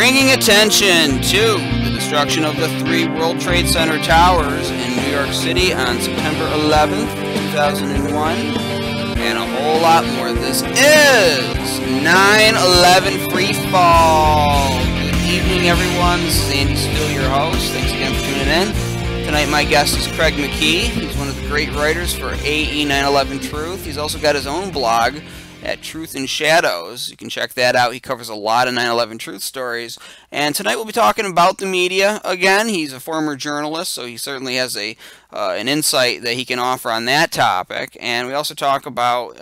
bringing attention to the destruction of the 3 World Trade Center towers in New York City on September 11th, 2001, and a whole lot more. This is 9/11 Free Fall. Good evening, everyone. This is Andy Steele, your host. Thanks again for tuning in. Tonight, my guest is Craig McKee. He's one of the great writers for AE 9/11 Truth. He's also got his own blog at Truth in Shadows. You can check that out. He covers a lot of 9/11 truth stories. And tonight we'll be talking about the media again. He's a former journalist, so he certainly has an insight that he can offer on that topic. And we also talk about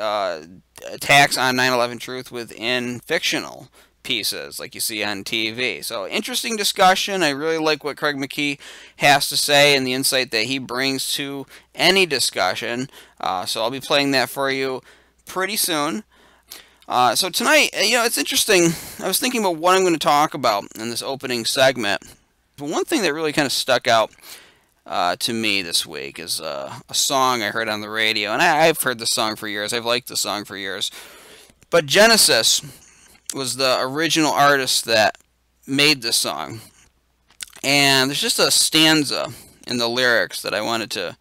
attacks on 9/11 truth within fictional pieces like you see on TV. So interesting discussion. I really like what Craig McKee has to say and the insight that he brings to any discussion. So I'll be playing that for you pretty soon. So tonight, it's interesting. I was thinking about what I'm going to talk about in this opening segment. But one thing that really kind of stuck out to me this week is a song I heard on the radio. And I've heard this song for years. I've liked the song for years. But Genesis was the original artist that made this song. And there's just a stanza in the lyrics that I wanted to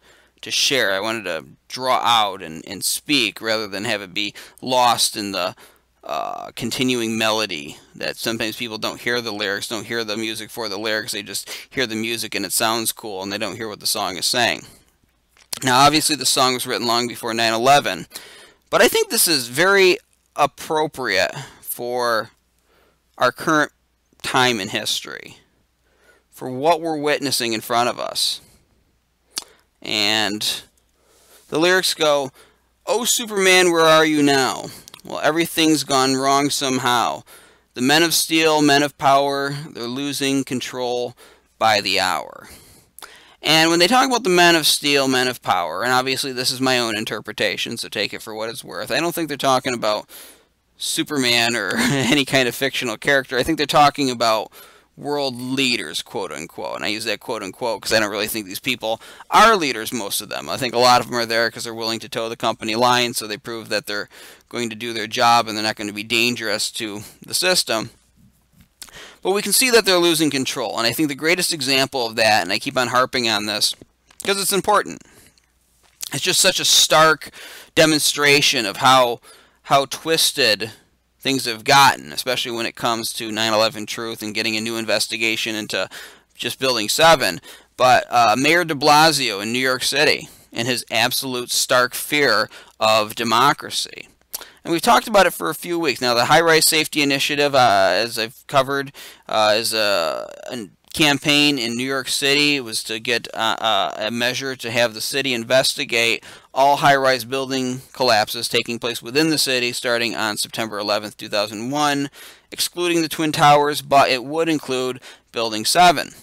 share. I wanted to draw out and speak rather than have it be lost in the continuing melody that sometimes people don't hear the lyrics, don't hear the music for the lyrics. They just hear the music and it sounds cool and they don't hear what the song is saying. Now obviously the song was written long before 9/11, but I think this is very appropriate for our current time in history, for what we're witnessing in front of us. And the lyrics go, "Oh Superman, where are you now? Well, everything's gone wrong somehow. The men of steel, men of power, they're losing control by the hour." And when they talk about the men of steel, men of power, and obviously this is my own interpretation, so take it for what it's worth, I don't think they're talking about Superman or any kind of fictional character. I think they're talking about world leaders, quote unquote. And I use that quote unquote because I don't really think these people are leaders, most of them. I think a lot of them are there because they're willing to toe the company line, so they prove that they're going to do their job and they're not going to be dangerous to the system. But we can see that they're losing control. And I think the greatest example of that, and I keep on harping on this because it's important, it's just such a stark demonstration of how twisted things have gotten, especially when it comes to 9/11 truth and getting a new investigation into just Building 7. But Mayor de Blasio in New York City and his absolute stark fear of democracy. And we've talked about it for a few weeks. Now, the High-Rise Safety Initiative, as I've covered, is a campaign in New York City. It was to get a measure to have the city investigate all high-rise building collapses taking place within the city starting on September 11th, 2001, excluding the Twin Towers, but it would include Building 7.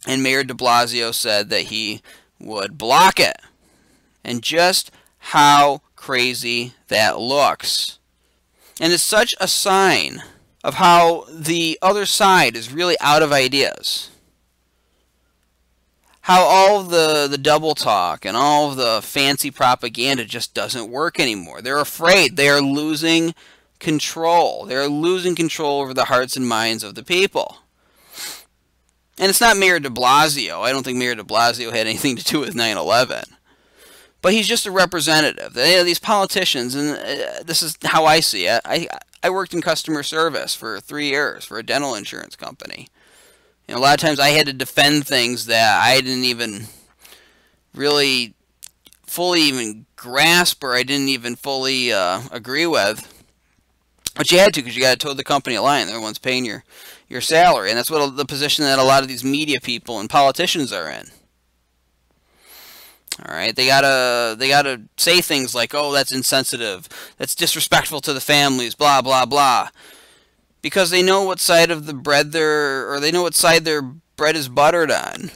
And Mayor de Blasio said that he would block it. And just how crazy that looks. And it's such a sign of how the other side is really out of ideas. How all of the double talk and all of the fancy propaganda just doesn't work anymore. They're afraid. They are losing control. They're losing control over the hearts and minds of the people. And it's not Mayor de Blasio. I don't think Mayor de Blasio had anything to do with 9/11. But he's just a representative. These politicians, and this is how I see it. I worked in customer service for 3 years for a dental insurance company. A lot of times I had to defend things that I didn't even really fully even grasp, or I didn't even fully agree with. But you had to, because you got to toe the company line. They're the ones paying your salary. And that's what the position that a lot of these media people and politicians are in. All right, they gotta say things like, "Oh, that's insensitive, that's disrespectful to the families," blah blah blah, because they know what side of the bread they know what side their bread is buttered on.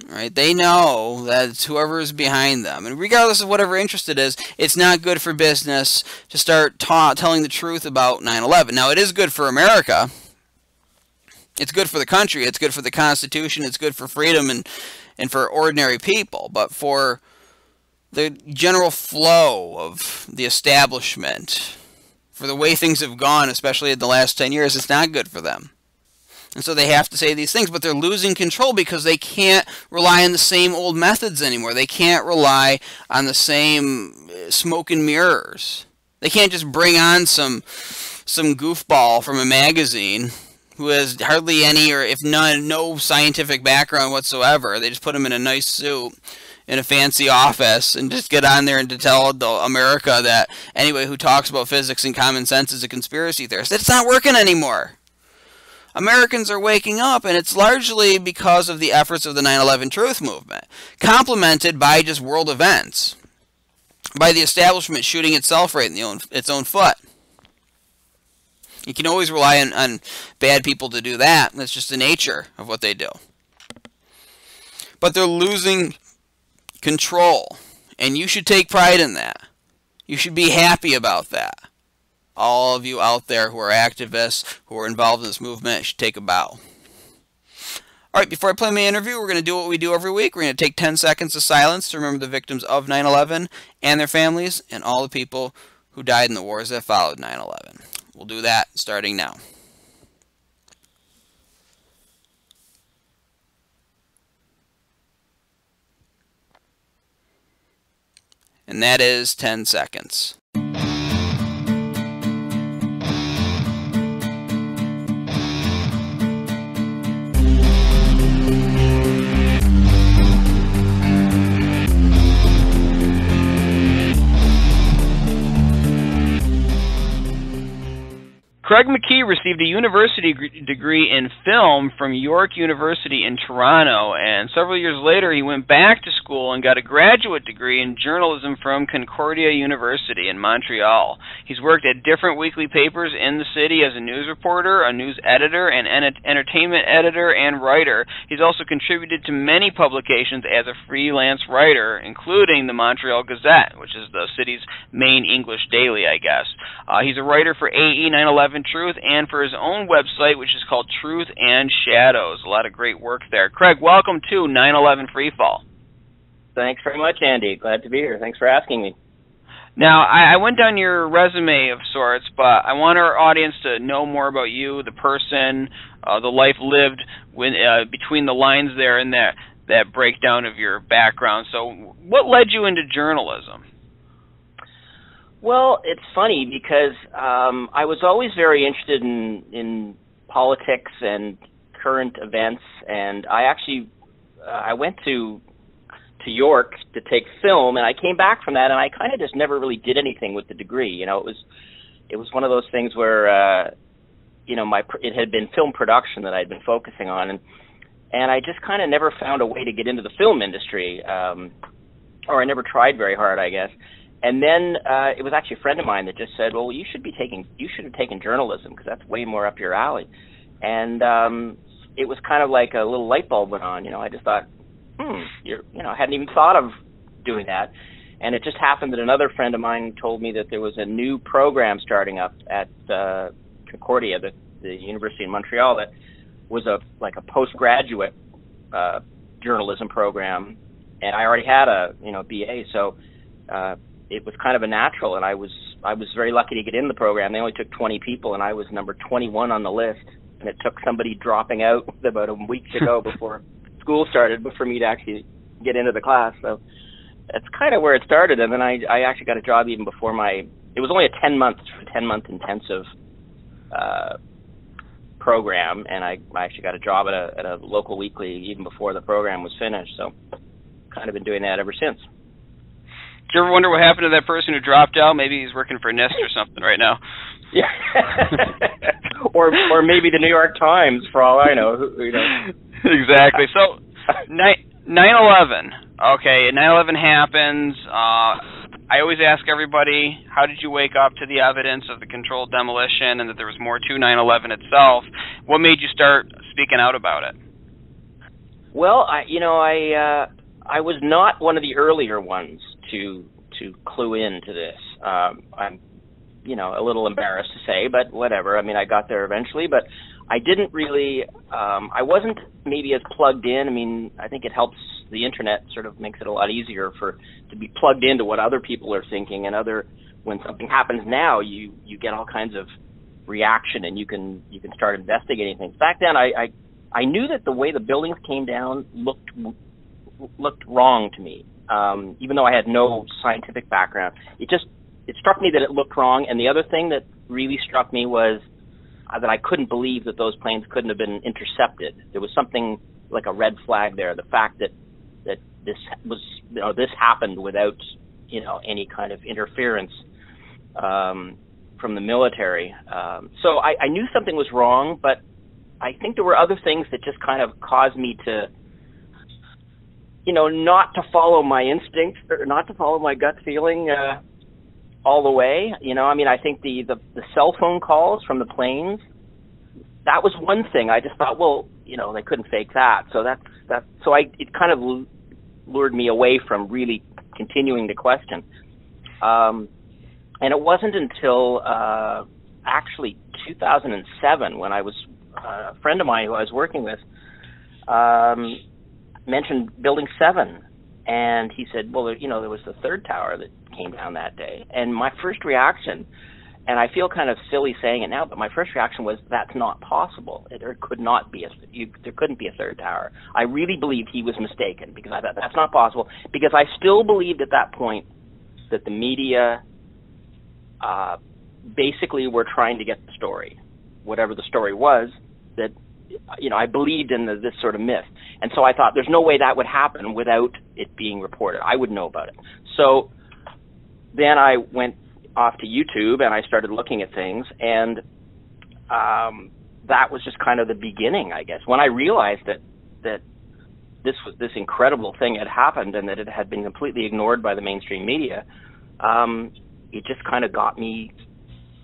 All right, they know that it's whoever is behind them, and regardless of whatever interest it is, it's not good for business to start telling the truth about 9/11. Now, it is good for America. It's good for the country. It's good for the Constitution. It's good for freedom and for ordinary people, but for the general flow of the establishment, For the way things have gone, especially in the last 10 years, it's not good for them. And so they have to say these things, but they're losing control because they can't rely on the same old methods anymore. They can't rely on the same smoke and mirrors. They can't just bring on some goofball from a magazine who has hardly any, or if none, no scientific background whatsoever. They just put him in a nice suit in a fancy office and just get on there and to tell America that anybody who talks about physics and common sense is a conspiracy theorist. It's not working anymore. Americans are waking up, and it's largely because of the efforts of the 9/11 Truth Movement, complemented by just world events, by the establishment shooting itself right in its own foot. You can always rely on bad people to do that. That's just the nature of what they do. But they're losing control, and you should take pride in that. You should be happy about that. All of you out there who are activists, who are involved in this movement, should take a bow. All right, before I play my interview, we're going to do what we do every week. We're going to take 10 seconds of silence to remember the victims of 9/11 and their families and all the people who died in the wars that followed 9/11. We'll do that starting now. And that is 10 seconds. Craig McKee received a university degree in film from York University in Toronto, and several years later he went back to school and got a graduate degree in journalism from Concordia University in Montreal. He's worked at different weekly papers in the city as a news reporter, a news editor, an entertainment editor, and writer. He's also contributed to many publications as a freelance writer, including the Montreal Gazette, which is the city's main English daily, I guess. He's a writer for AE 9/11 Truth and for his own website, which is called Truth and Shadows. A lot of great work there. Craig, welcome to 9/11 Freefall. Thanks very much, Andy. Glad to be here. Thanks for asking me. Now, I went down your resume of sorts, but I want our audience to know more about you, the person, the life lived when, between the lines there and that breakdown of your background. So what led you into journalism? Well, it's funny because I was always very interested in politics and current events, and I went to York to take film, and I came back from that, and I kind of just never really did anything with the degree. You know, it was one of those things where you know, it had been film production that I'd been focusing on, and I just kind of never found a way to get into the film industry, or I never tried very hard, I guess. And then it was actually a friend of mine that just said, "Well, you should have taken journalism because that's way more up your alley." And it was kind of like a little light bulb went on. You know, I just thought, I hadn't even thought of doing that. And it just happened that another friend of mine told me that there was a new program starting up at Concordia, the University in Montreal, that was a postgraduate journalism program, and I already had a BA, so. It was kind of a natural, and I was very lucky to get in the program. They only took 20 people, and I was number 21 on the list, and it took somebody dropping out about a week to go before school started for me to actually get into the class. So that's kind of where it started, and then I actually got a job even before it was only a 10-month intensive program, and I actually got a job at a local weekly even before the program was finished, so kind of been doing that ever since. Do you ever wonder what happened to that person who dropped out? Maybe he's working for NIST or something right now. Yeah. or maybe the New York Times, for all I know. Exactly. So, 9/11. Okay, 9/11 happens. I always ask everybody, how did you wake up to the evidence of the controlled demolition and that there was more to 9/11 itself? What made you start speaking out about it? Well, I was not one of the earlier ones to clue into this. I'm, a little embarrassed to say, but whatever. I mean, I got there eventually, but I didn't really, I wasn't maybe as plugged in. I mean, I think it helps the internet sort of makes it a lot easier to be plugged into what other people are thinking, and when something happens now, you get all kinds of reaction, and you can start investigating things. Back then, I knew that the way the buildings came down looked wrong to me, even though I had no scientific background. It struck me that it looked wrong, and the other thing that really struck me was that I couldn't believe that those planes couldn't have been intercepted. There was something like a red flag there. The fact that this happened without any kind of interference from the military. So I knew something was wrong, but I think there were other things that just kind of caused me to, not to follow my instinct or not to follow my gut feeling all the way. I think the cell phone calls from the planes, that was one thing. I just thought, well, they couldn't fake that. So it kind of lured me away from really continuing to question. And it wasn't until actually 2007 when I was a friend of mine who I was working with mentioned Building 7, and he said, well, there was the third tower that came down that day. And my first reaction, and I feel kind of silly saying it now, but my first reaction was, that's not possible. There couldn't be a third tower. I really believed he was mistaken, because I thought that's not possible, because I still believed at that point that the media basically were trying to get the story, whatever the story was, that I believed in this sort of myth. And so I thought, there's no way that would happen without it being reported. I would know about it. So then I went off to YouTube and I started looking at things, and that was just kind of the beginning, I guess. When I realized that this incredible thing had happened and that it had been completely ignored by the mainstream media, it just kind of got me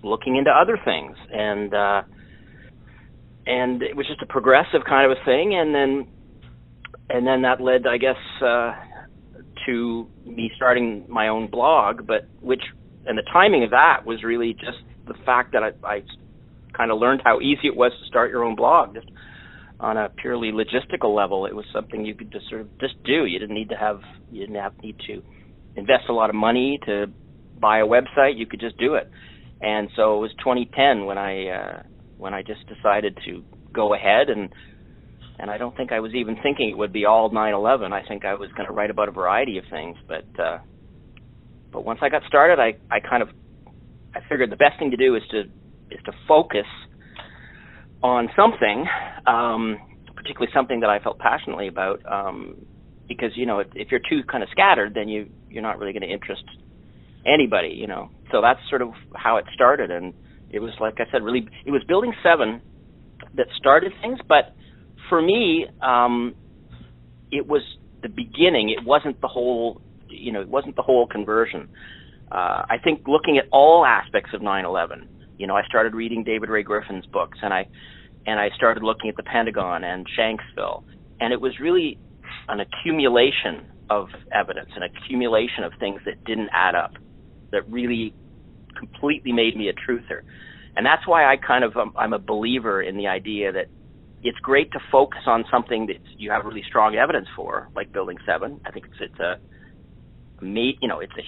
looking into other things, and it was just a progressive kind of a thing, and then that led, I guess, to me starting my own blog, and the timing of that was really just the fact that I kind of learned how easy it was to start your own blog, just on a purely logistical level. It was something you could just sort of just do. You didn't need to invest a lot of money to buy a website. You could just do it. And so it was 2010 when I just decided to go ahead, and I don't think I was even thinking it would be all 9/11. I think I was going to write about a variety of things, but once I got started, I figured the best thing to do is to focus on something, particularly something that I felt passionately about, because if you're too kind of scattered, then you're not really going to interest anybody, So that's sort of how it started, and it was, like I said, really, it was Building 7 that started things, but for me, it was the beginning. It wasn't the whole, conversion. I think looking at all aspects of 9/11, I started reading David Ray Griffin's books, and I started looking at the Pentagon and Shanksville, and it was really an accumulation of evidence, an accumulation of things that didn't add up, that really completely made me a truther. And that's why I'm a believer in the idea that it's great to focus on something that you have really strong evidence for, like Building 7. I think it's a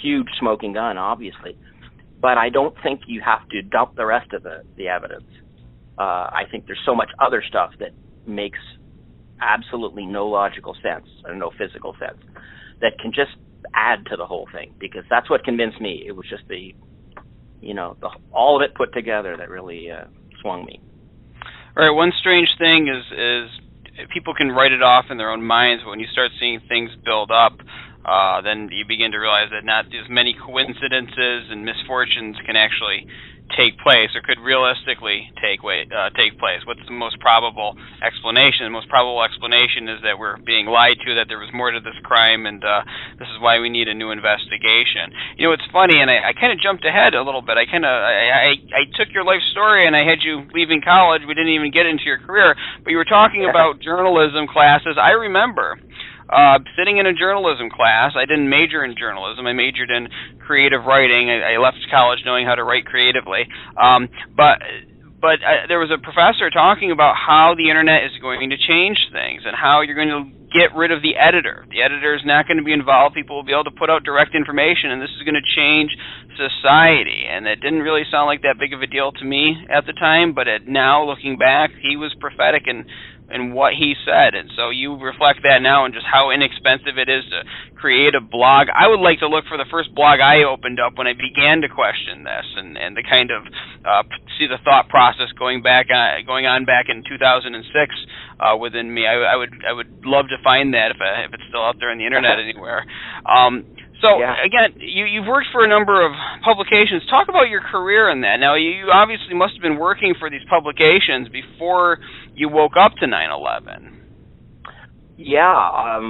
huge smoking gun, obviously, but I don't think you have to dump the rest of the evidence. I think there's so much other stuff that makes absolutely no logical sense or no physical sense that can just add to the whole thing, because that's what convinced me. It was just all of it put together that really swung me. All right, one strange thing is people can write it off in their own minds, but when you start seeing things build up, then you begin to realize that not as many coincidences and misfortunes can actually take place, or could realistically take place. What's the most probable explanation? The most probable explanation is that we're being lied to, that there was more to this crime, and this is why we need a new investigation. It's funny, and I kind of jumped ahead a little bit. I took your life story, and I had you leaving college. We didn't even get into your career, but you were talking about journalism classes. I remember sitting in a journalism class. I didn't major in journalism. I majored in creative writing. I left college knowing how to write creatively. But there was a professor talking about how the internet is going to change things, and how you're going to get rid of the editor. The editor is not going to be involved. People will be able to put out direct information, and this is going to change society. And it didn't really sound like that big of a deal to me at the time, but now looking back, he was prophetic in what he said. And so you reflect that now and just how inexpensive it is to create a blog. I would like to look for the first blog I opened up when I began to question this, and to kind of see the thought process going on back in 2006 within me. I would love to find that if it's still out there on the internet anywhere. So, again, you've worked for a number of publications. Talk about your career in that. Now, you obviously must have been working for these publications before you woke up to 9/11. Yeah,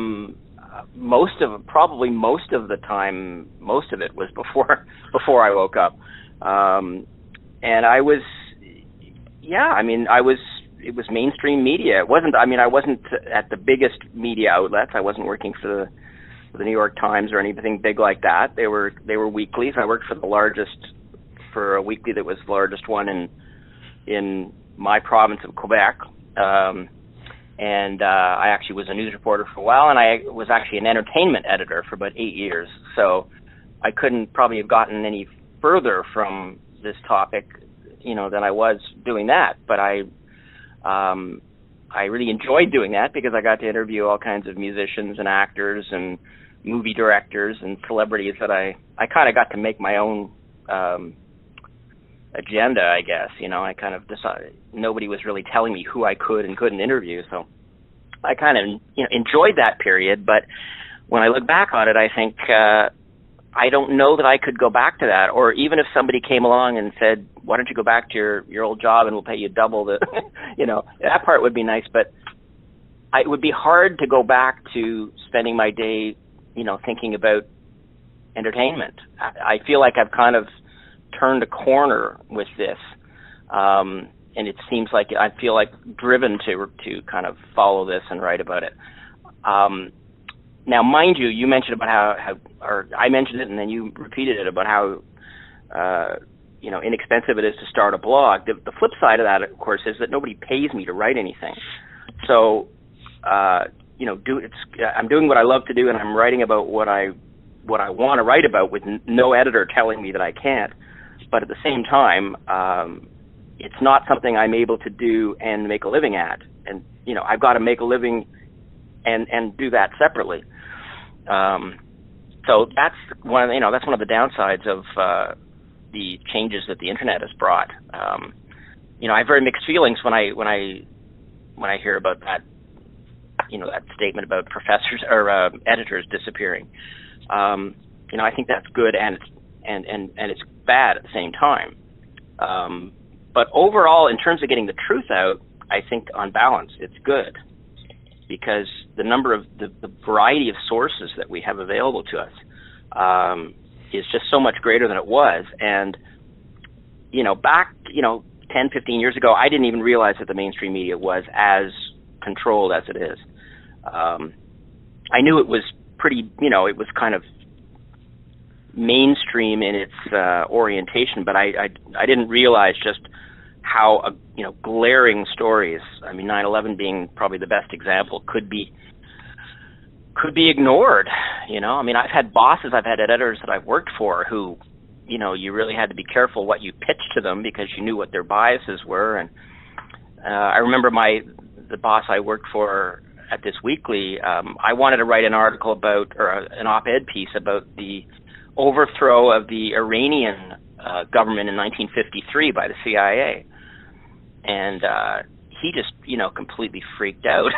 probably most of the time, most of it was before I woke up. And I was, it was mainstream media. I wasn't at the biggest media outlets. I wasn't working for the New York Times or anything big like that. They were weeklies. I worked for a weekly that was the largest one in my province of Quebec. And I actually was a news reporter for a while, and I was actually an entertainment editor for about 8 years. So I couldn't probably have gotten any further from this topic, than I was doing that. But I really enjoyed doing that because I got to interview all kinds of musicians and actors and movie directors and celebrities that I kind of got to make my own agenda, I guess. I kind of decided nobody was really telling me who I could and couldn't interview, so I kind of enjoyed that period. But when I look back on it, I think I don't know that I could go back to that. Or even if somebody came along and said, "Why don't you go back to your old job and we'll pay you double the," that part would be nice. But it would be hard to go back to spending my day, thinking about entertainment. I feel like I've kind of turned a corner with this, and it seems like I feel like driven to kind of follow this and write about it. Now, mind you, you mentioned about how, or I mentioned it and then you repeated it about how inexpensive it is to start a blog. The flip side of that, of course, is that nobody pays me to write anything. So, I'm doing what I love to do, and I'm writing about what I want to write about with no editor telling me that I can't. But at the same time, it's not something I'm able to do and make a living at. And, I've got to make a living and do that separately. So that's one of the downsides of the changes that the internet has brought. I have very mixed feelings when I hear about that, that statement about professors or editors disappearing. I think that's good and it's bad at the same time. But overall, in terms of getting the truth out, I think on balance, it's good because the number of the variety of sources that we have available to us is just so much greater than it was. And, back, 10, 15 years ago, I didn't even realize that the mainstream media was as controlled as it is. I knew it was pretty, it was kind of mainstream in its orientation, but I didn't realize just how glaring stories. 9/11 being probably the best example could be ignored. I've had bosses, I've had editors that I've worked for who, you really had to be careful what you pitched to them because you knew what their biases were. And I remember the boss I worked for at this weekly. I wanted to write an article about, or an op-ed piece about the overthrow of the Iranian government in 1953 by the CIA. And he just, completely freaked out.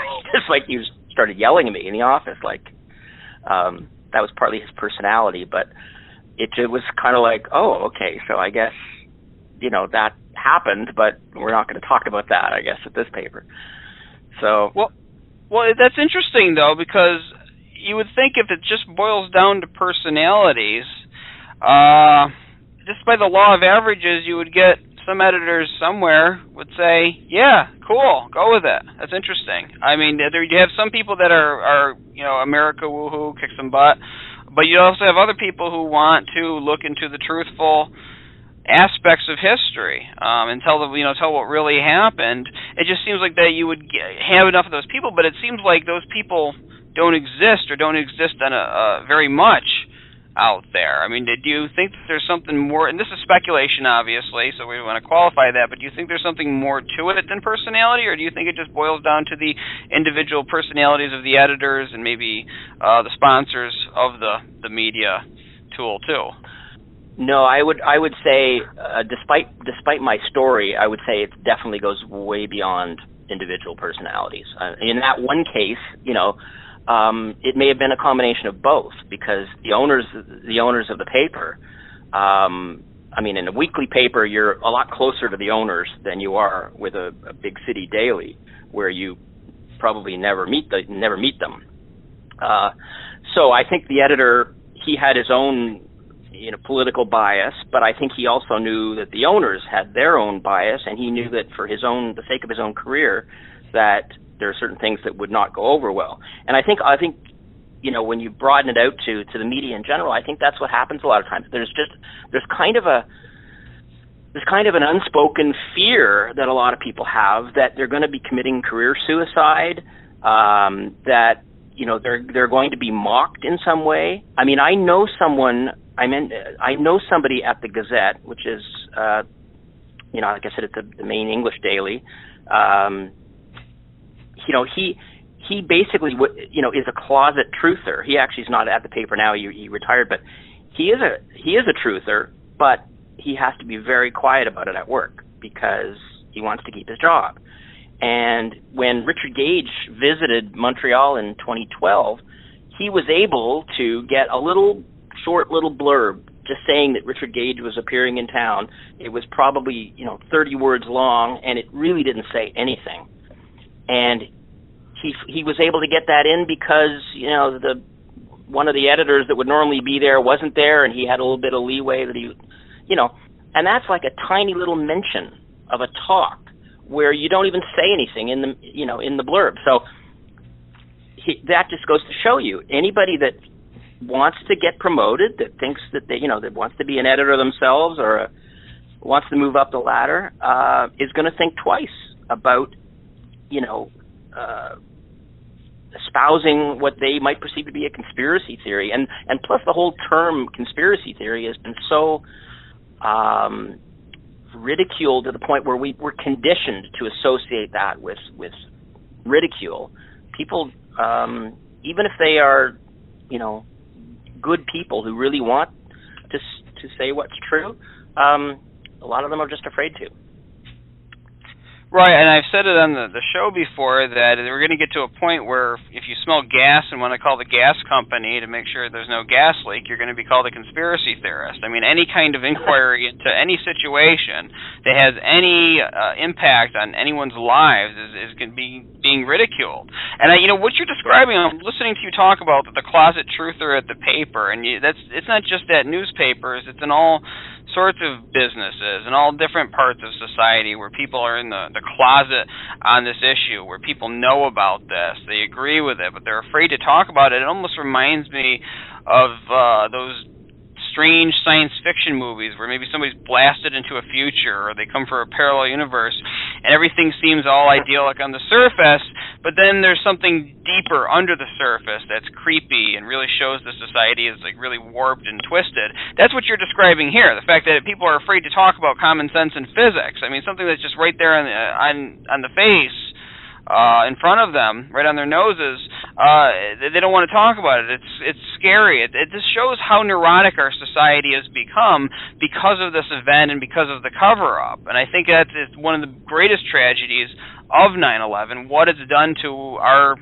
He started yelling at me in the office. That was partly his personality, but it was kind of like, oh, okay, so I guess, that happened, but we're not going to talk about that, I guess, at this paper. So. Well, that's interesting, though, because you would think if it just boils down to personalities, just by the law of averages, you would get some editors somewhere would say, yeah, cool, go with it. That's interesting. You have some people that are America woohoo, kick some butt, but you also have other people who want to look into the truthful aspects of history and tell what really happened. It just seems like that you would have enough of those people, but it seems like those people don't exist or don't exist on very much out there. I mean, do you think that there's something more, and this is speculation, obviously, so we want to qualify that, but do you think there's something more to it than personality, or do you think it just boils down to the individual personalities of the editors and maybe the sponsors of the media tool, too? No, I would say, despite my story, I would say it definitely goes way beyond individual personalities. In that one case, it may have been a combination of both, because the owners of the paper, I mean, in a weekly paper, you're a lot closer to the owners than you are with a big city daily, where you probably never meet them. So I think the editor, he had his own political bias, but I think he also knew that the owners had their own bias, and he knew that for the sake of his own career, that there are certain things that would not go over well. And I think when you broaden it out to the media in general, I think that's what happens a lot of times. There's kind of an unspoken fear that a lot of people have that they're going to be committing career suicide, that they're going to be mocked in some way. I mean, I know somebody at the Gazette, which is like I said, it's the main English daily. He basically is a closet truther. He actually is not at the paper now. He retired, but he is a truther, but he has to be very quiet about it at work because he wants to keep his job. And when Richard Gage visited Montreal in 2012, he was able to get a short little blurb just saying that Richard Gage was appearing in town. It was probably 30 words long, and it really didn't say anything. And he was able to get that in because one of the editors that would normally be there wasn't there, and he had a little bit of leeway that and that's like a tiny little mention of a talk where you don't even say anything in the blurb. So that just goes to show you, anybody that wants to get promoted, that thinks that that wants to be an editor themselves or wants to move up the ladder, is going to think twice about espousing what they might perceive to be a conspiracy theory. And plus the whole term conspiracy theory has been so ridiculed to the point where we're conditioned to associate that with ridicule. People, even if they are, good people who really want to say what's true, a lot of them are just afraid to. Right, and I've said it on the show before that we're going to get to a point where if you smell gas and want to call the gas company to make sure there's no gas leak, you're going to be called a conspiracy theorist. I mean, any kind of inquiry into any situation that has any impact on anyone's lives is going to be being ridiculed. And what you're describing, I'm listening to you talk about the closet truther at the paper, and it's not just at newspapers, it's in all sorts of businesses and all different parts of society where people are in the closet on this issue, where people know about this, they agree with it, but they're afraid to talk about it. It almost reminds me of those strange science fiction movies where maybe somebody's blasted into a future or they come from a parallel universe and everything seems all idyllic on the surface, but then there's something deeper under the surface that's creepy and really shows the society is like really warped and twisted. That's what you're describing here, the fact that people are afraid to talk about common sense and physics. I mean, something that's just right there on the face, in front of them, right on their noses, they don't want to talk about it. It's scary. It just shows how neurotic our society has become because of this event and because of the cover-up. And I think that's one of the greatest tragedies of 9/11, what it's done to our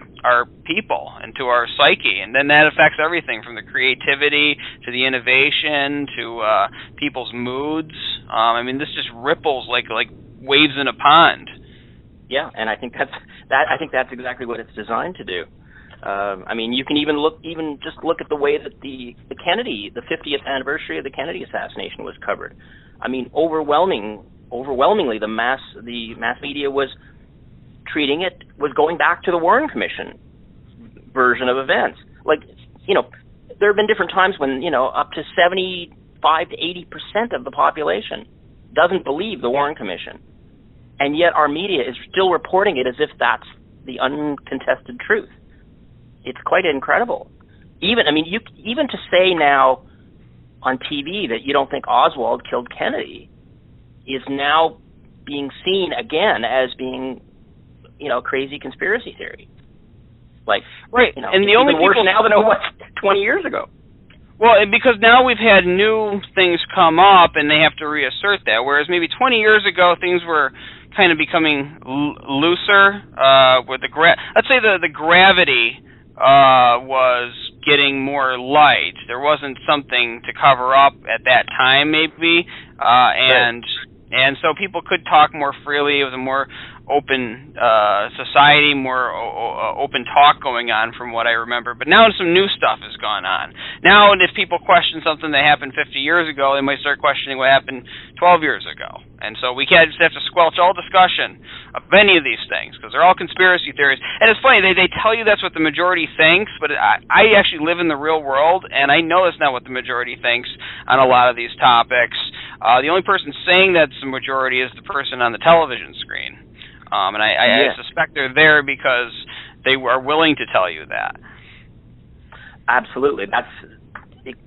people and to our psyche. And then that affects everything from the creativity to the innovation to people's moods. I mean, this just ripples like waves in a pond. Yeah, and I think that's exactly what it's designed to do. I mean, you can just look at the way that the 50th anniversary of the Kennedy assassination was covered. I mean, overwhelmingly, the mass media was going back to the Warren Commission version of events. Like, there have been different times when up to 75 to 80% of the population doesn't believe the Warren Commission. And yet our media is still reporting it as if that's the uncontested truth. it's quite incredible. Even, I mean, even to say now on TV that you don't think Oswald killed Kennedy is now being seen again as being, you know, crazy conspiracy theory. Like, right, you know, and it's the only even worse people now than it was 20 years ago. Well, because now we've had new things come up, and they have to reassert that. Whereas maybe 20 years ago, things were kind of becoming looser. With let's say the gravity was getting more light. There wasn't something to cover up at that time, maybe, and so people could talk more freely. It was a more open society, more open talk going on from what I remember. But now some new stuff has gone on. Now if people question something that happened 50 years ago, they might start questioning what happened 12 years ago. And so we can't just have to squelch all discussion of any of these things because they're all conspiracy theories. And it's funny, they tell you that's what the majority thinks, but I actually live in the real world, and I know that's not what the majority thinks on a lot of these topics. The only person saying that's the majority is the person on the television screen. And I suspect they're there because they are willing to tell you that. Absolutely.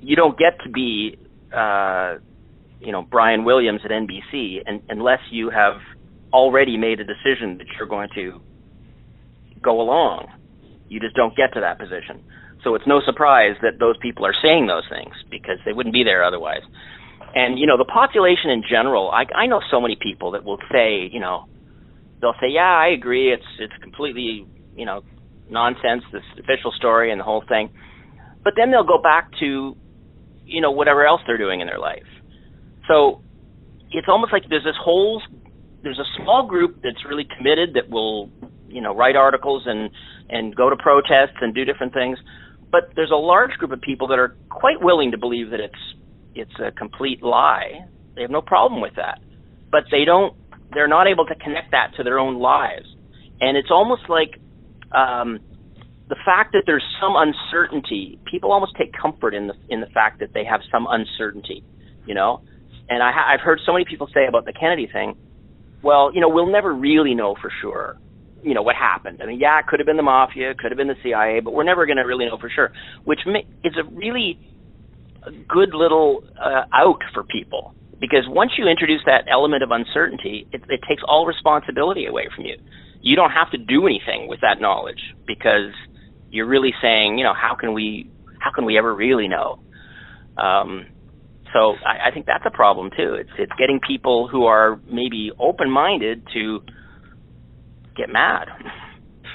You don't get to be, you know, Brian Williams at NBC unless you have already made a decision that you're going to go along. You just don't get to that position. So it's no surprise that those people are saying those things because they wouldn't be there otherwise. And, you know, the population in general, I know so many people that will say, you know, they'll say, yeah, I agree, it's completely, you know, nonsense, this official story and the whole thing. But then they'll go back to, you know, whatever else they're doing in their life. So it's almost like there's a small group that's really committed that will, you know, write articles and go to protests and do different things. But there's a large group of people that are quite willing to believe that it's a complete lie. They have no problem with that. But they're not able to connect that to their own lives. And it's almost like the fact that there's some uncertainty, people almost take comfort in the fact that they have some uncertainty, you know? And I've heard so many people say about the Kennedy thing, well, you know, we'll never really know for sure, you know, what happened. I mean, yeah, it could have been the mafia, it could have been the CIA, but we're never going to really know for sure, which is a really good little out for people. Because once you introduce that element of uncertainty, it takes all responsibility away from you. You don't have to do anything with that knowledge because you're really saying, you know, how can we ever really know? So I think that's a problem too. It's getting people who are maybe open-minded to get mad.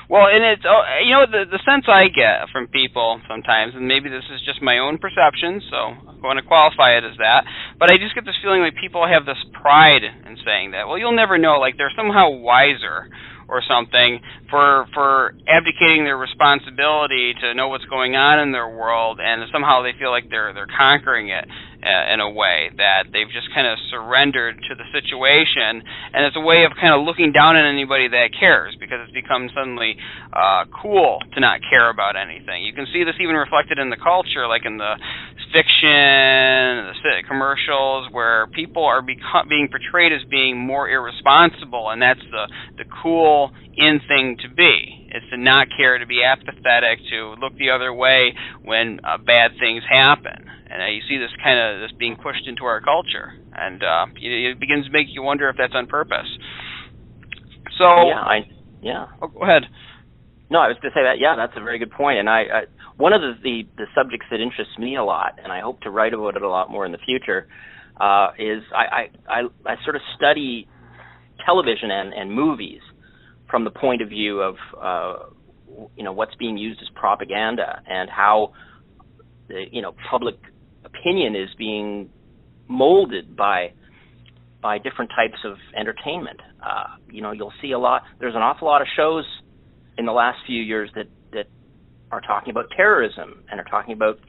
Well, and it's, you know, the sense I get from people sometimes, and maybe this is just my own perception, so I'm going to qualify it as that, but I just get this feeling like people have this pride in saying that. Well, you'll never know, like they're somehow wiser or something for abdicating their responsibility to know what's going on in their world, and somehow they feel like they're conquering it in a way that they've just kind of surrendered to the situation, and it's a way of kind of looking down on anybody that cares because it's become suddenly cool to not care about anything. You can see this even reflected in the culture, like in the fiction, the commercials, where people are being portrayed as being more irresponsible, and that's the cool in thing to be. It's to not care, to be apathetic, to look the other way when bad things happen. And you see this being pushed into our culture, and it begins to make you wonder if that's on purpose. So Oh, go ahead. No, I was going to say that. Yeah, that's a very good point. And I one of the subjects that interests me a lot, and I hope to write about it a lot more in the future, is I sort of study television and movies from the point of view of you know, what's being used as propaganda and how the, you know, public opinion is being molded by different types of entertainment. You know, you'll see there's an awful lot of shows in the last few years that are talking about terrorism and are talking about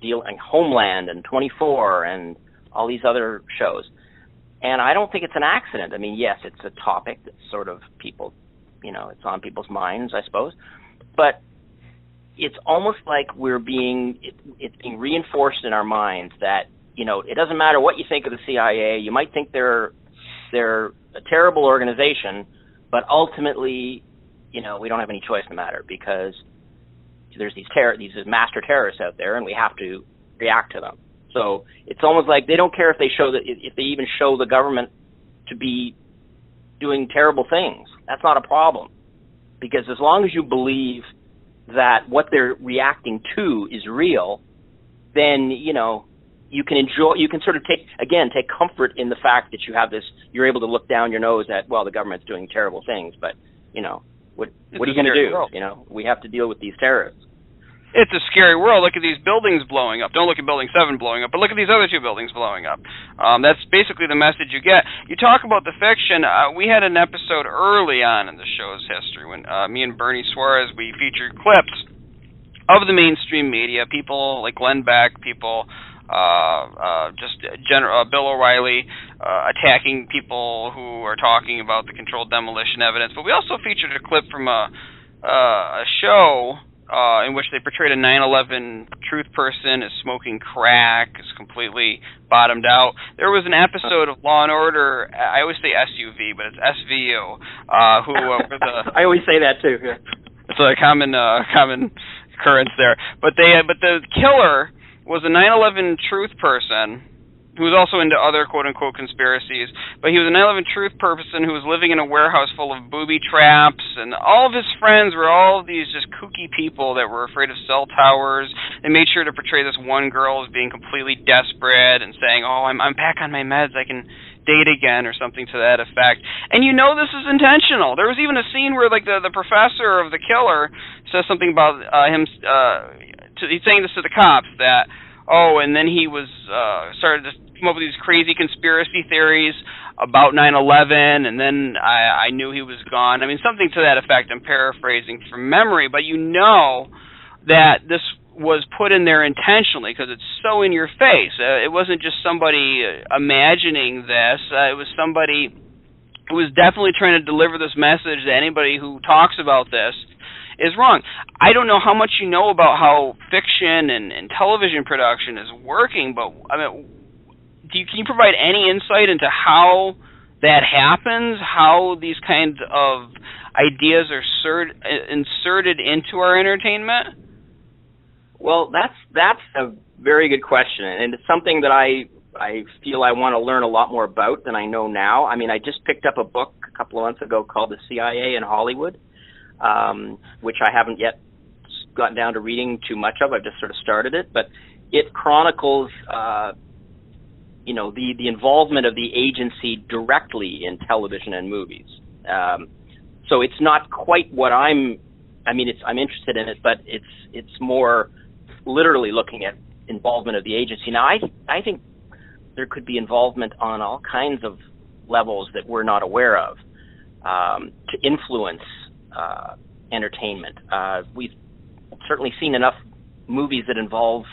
Homeland and 24 and all these other shows. And I don't think it's an accident. I mean, yes, it's a topic that's sort of people, you know, it's on people's minds, I suppose. But it's almost like it's being reinforced in our minds that, you know, it doesn't matter what you think of the CIA. You might think they're a terrible organization, but ultimately, you know, we don't have any choice in the matter because there's these master terrorists out there, and we have to react to them. So it's almost like they don't care if they even show the government to be doing terrible things. That's not a problem, because as long as you believe that what they're reacting to is real, then you can sort of take comfort in the fact that you're able to look down your nose at, well, the government's doing terrible things, but what are you going to do? World. We have to deal with these terrorists. It's a scary world. Look at these buildings blowing up. Don't look at Building 7 blowing up, but look at these other two buildings blowing up. That's basically the message you get. You talk about the fiction. We had an episode early on in the show's history when me and Bernie Suarez, we featured clips of the mainstream media, people like Glenn Beck, people Bill O'Reilly attacking people who are talking about the controlled demolition evidence. But we also featured a clip from a show in which they portrayed a 9/11 truth person as smoking crack, is completely bottomed out. There was an episode of Law and Order. I always say SUV, but it's SVU. Who were the? I always say that too. Yeah. It's a common occurrence there. But the killer was a 9/11 truth person who was also into other quote-unquote conspiracies, but he was a 9/11 truth person who was living in a warehouse full of booby traps, and all of his friends were all of these just kooky people that were afraid of cell towers. They made sure to portray this one girl as being completely desperate and saying, oh, I'm back on my meds, I can date again, or something to that effect. And this is intentional. There was even a scene where like the professor of the killer says something about him, he's saying this to the cops, that, and then he was started to come up with these crazy conspiracy theories about 9/11, and then I knew he was gone. I mean, something to that effect. I'm paraphrasing from memory, but that this was put in there intentionally because it's so in your face. It wasn't just somebody imagining this. It was somebody who was definitely trying to deliver this message that anybody who talks about this is wrong. I don't know how much you know about how fiction and television production is working, but I mean, can you provide any insight into how that happens, how these kinds of ideas are inserted into our entertainment? Well, that's a very good question, and it's something that I feel I want to learn a lot more about than I know now. I mean, I just picked up a book a couple of months ago called The CIA in Hollywood, which I haven't yet gotten down to reading too much of. I've just sort of started it, but it chronicles the involvement of the agency directly in television and movies. So it's not quite what I'm interested in it, but it's more literally looking at involvement of the agency. Now, I think there could be involvement on all kinds of levels that we're not aware of to influence entertainment. We've certainly seen enough movies that involve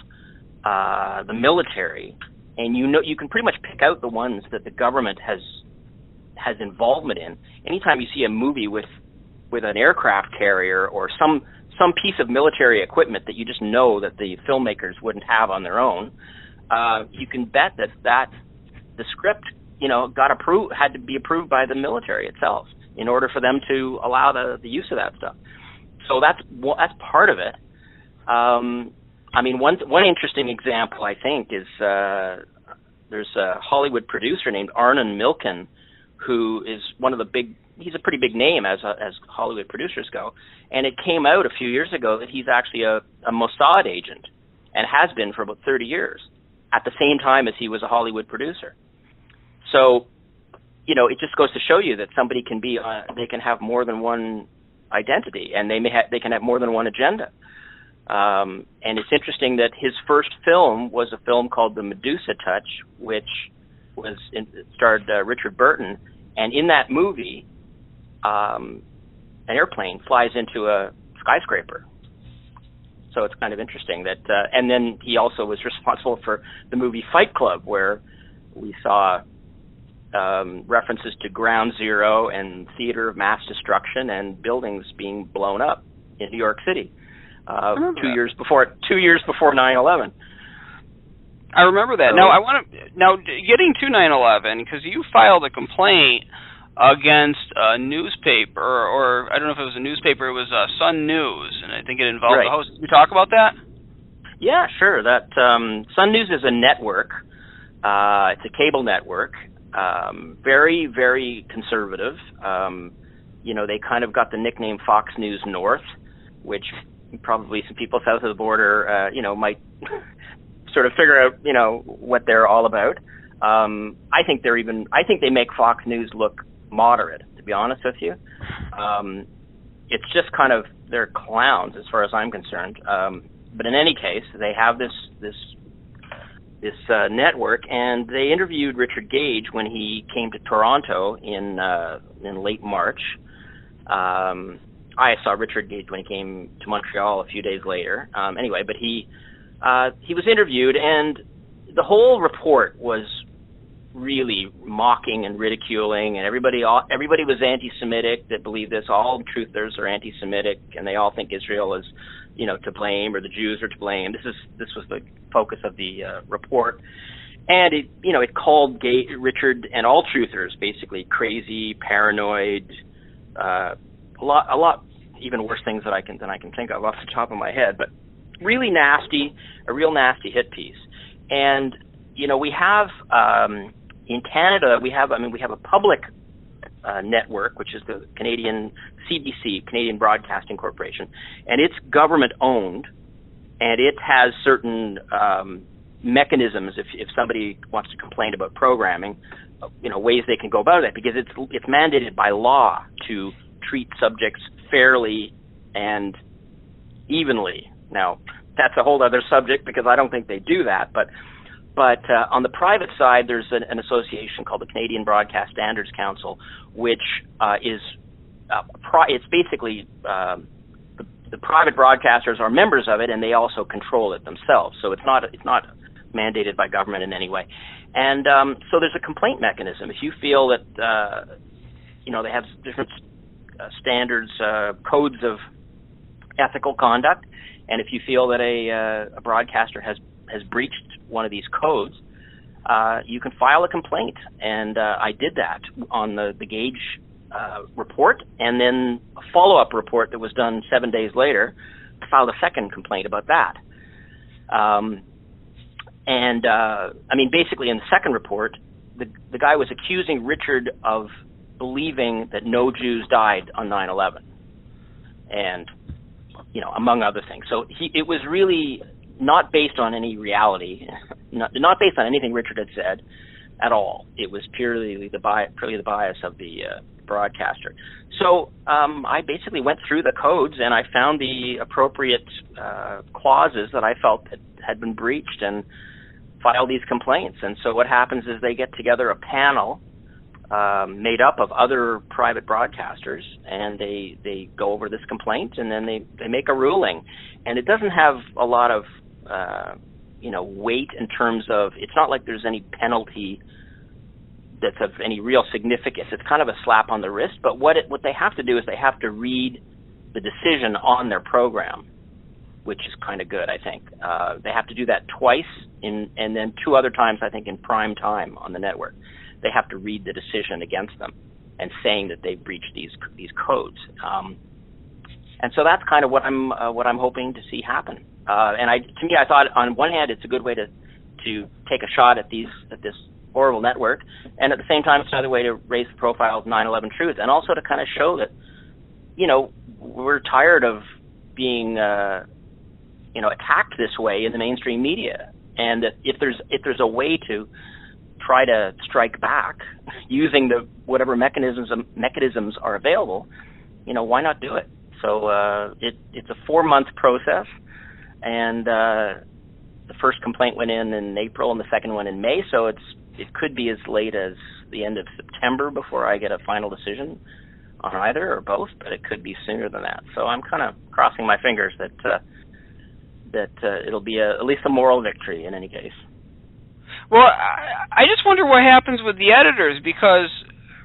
the military, and you can pretty much pick out the ones that the government has involvement in. Anytime you see a movie with an aircraft carrier or some piece of military equipment that you just know that the filmmakers wouldn't have on their own, you can bet that the script had to be approved by the military itself in order for them to allow the use of that stuff. So that's part of it. One interesting example, I think, is there's a Hollywood producer named Arnon Milchan, who is he's a pretty big name as Hollywood producers go, and it came out a few years ago that he's actually a Mossad agent, and has been for about 30 years, at the same time as he was a Hollywood producer. So, it just goes to show you that somebody can be, they can have more than one identity, and they can have more than one agenda. And it's interesting that his first film was a film called The Medusa Touch, which starred Richard Burton, and in that movie, an airplane flies into a skyscraper. So it's kind of interesting that, and then he also was responsible for the movie Fight Club, where we saw references to Ground Zero and theater of mass destruction and buildings being blown up in New York City 2 years before 9/11. I remember that. Now getting to 9/11, because you filed a complaint against a newspaper, or I don't know if it was a newspaper, it was Sun News, and I think it involved the host. Can you talk about that? Yeah, sure. That Sun News is a network. It's a cable network. Very, very conservative. They kind of got the nickname Fox News North, which probably some people south of the border, might sort of figure out, what they're all about. I think they make Fox News look moderate, to be honest with you. It's just kind of, they're clowns as far as I'm concerned. But in any case, they have this network, and they interviewed Richard Gage when he came to Toronto in late March. I saw Richard Gage when he came to Montreal a few days later. But he was interviewed, and the whole report was really mocking and ridiculing, and everybody was anti-Semitic that believed this. All truthers are anti-Semitic, and they all think Israel is, to blame, or the Jews are to blame. This was the focus of the report, and it called Richard and all truthers basically crazy, paranoid, a lot even worse things than I can think of off the top of my head, but really nasty, a real nasty hit piece. And we have in Canada, we have a public network, which is the Canadian CBC, Canadian Broadcasting Corporation, and it's government owned, and it has certain mechanisms if somebody wants to complain about programming, ways they can go about it, because it's mandated by law to treat subjects fairly and evenly. Now, that's a whole other subject, because I don't think they do that, but on the private side, there's an association called the Canadian Broadcast Standards Council, which is it's basically the private broadcasters are members of it, and they also control it themselves. So it's not mandated by government in any way. And so there's a complaint mechanism. If you feel that they have different standards, codes of ethical conduct, and if you feel that a broadcaster has breached one of these codes, you can file a complaint. And I did that on the Gage report, and then a follow-up report that was done 7 days later, I filed a second complaint about that. Basically in the second report, the guy was accusing Richard of believing that no Jews died on 9/11, and among other things. So it was really not based on any reality, not based on anything Richard had said at all. It was purely the bias of the broadcaster. So I basically went through the codes, and I found the appropriate clauses that I felt that had been breached, and filed these complaints. And so what happens is they get together a panel made up of other private broadcasters, and they go over this complaint, and then they make a ruling. And it doesn't have a lot of weight in terms of, it's not like there's any penalty that's of any real significance. It's kind of a slap on the wrist, but what they have to do is they have to read the decision on their program, which is kind of good, I think. They have to do that twice, and then 2 other times, I think, in prime time on the network. They have to read the decision against them and saying that they breached these codes. And so that's kind of what I'm hoping to see happen. To me, I thought on one hand it's a good way to take a shot at this horrible network, and at the same time it's another way to raise the profile of 9/11 Truth, and also to kind of show that we're tired of being attacked this way in the mainstream media, and that if there's a way to try to strike back using whatever mechanisms are available, why not do it? So it's a 4-month process, and the first complaint went in April, and the second one in May. So it could be as late as the end of September before I get a final decision on either or both, but it could be sooner than that. So I'm kind of crossing my fingers that it'll be at least a moral victory in any case. Well, I just wonder what happens with the editors, because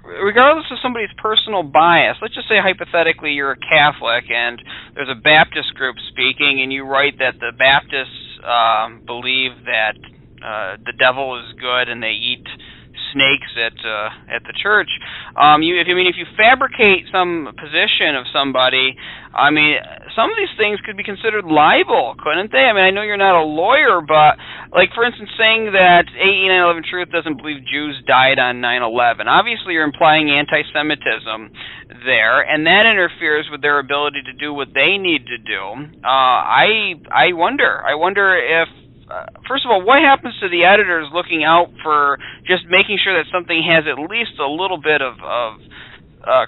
regardless of somebody's personal bias, let's just say hypothetically you're a Catholic and there's a Baptist group speaking, and you write that the Baptists believe that the devil is good and they eat snakes at the church. If you fabricate some position of somebody, I mean, some of these things could be considered libel, couldn't they? I mean, I know you're not a lawyer, but like, for instance, saying that AE 9/11 Truth doesn't believe Jews died on 9/11. Obviously, you're implying anti-Semitism there, and that interferes with their ability to do what they need to do. I wonder if, first of all, what happens to the editors looking out for just making sure that something has at least a little bit of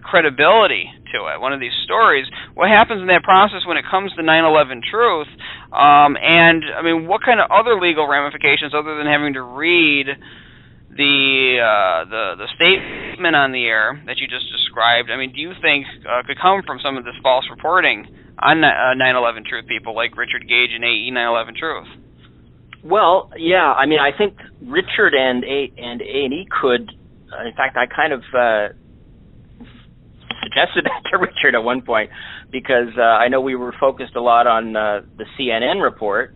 credibility to it, one of these stories? What happens in that process when it comes to 9/11 Truth? And, I mean, what kind of other legal ramifications, other than having to read the statement on the air that you just described, I mean, do you think could come from some of this false reporting on 9/11 Truth people like Richard Gage and AE 9/11 Truth? Well, yeah, I mean, I think Richard and A&E could, in fact, I kind of suggested that to Richard at one point, because I know we were focused a lot on the CNN report,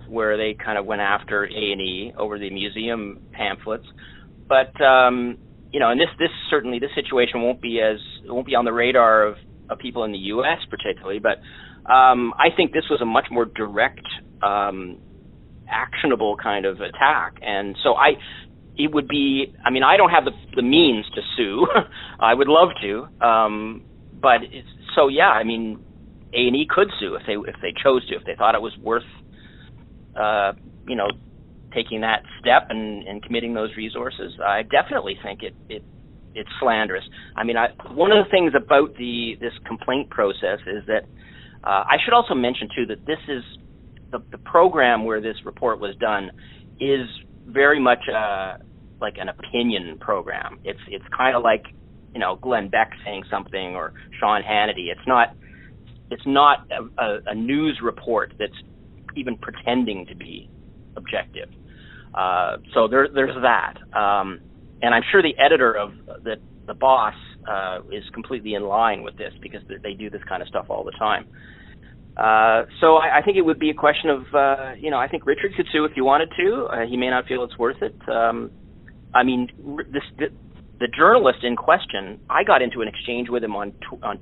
where they kind of went after A&E over the museum pamphlets. But and this certainly, this situation won't be on the radar of people in the U.S. particularly, but I think this was a much more direct, actionable kind of attack, and so it would be, I mean, I don't have the means to sue. I would love to, but yeah, I mean, A&E could sue if they chose to, if they thought it was worth taking that step and committing those resources. I definitely think it's slanderous. I mean, one of the things about this complaint process is that I should also mention too that this is the program where this report was done is very much like an opinion program. It's kind of like Glenn Beck saying something, or Sean Hannity. It's not a news report that's even pretending to be objective. So there's that, and I'm sure the editor of the boss is completely in line with this, because they do this kind of stuff all the time. So I think it would be a question of, I think Richard could sue if he wanted to. He may not feel it's worth it. I mean, the journalist in question, I got into an exchange with him on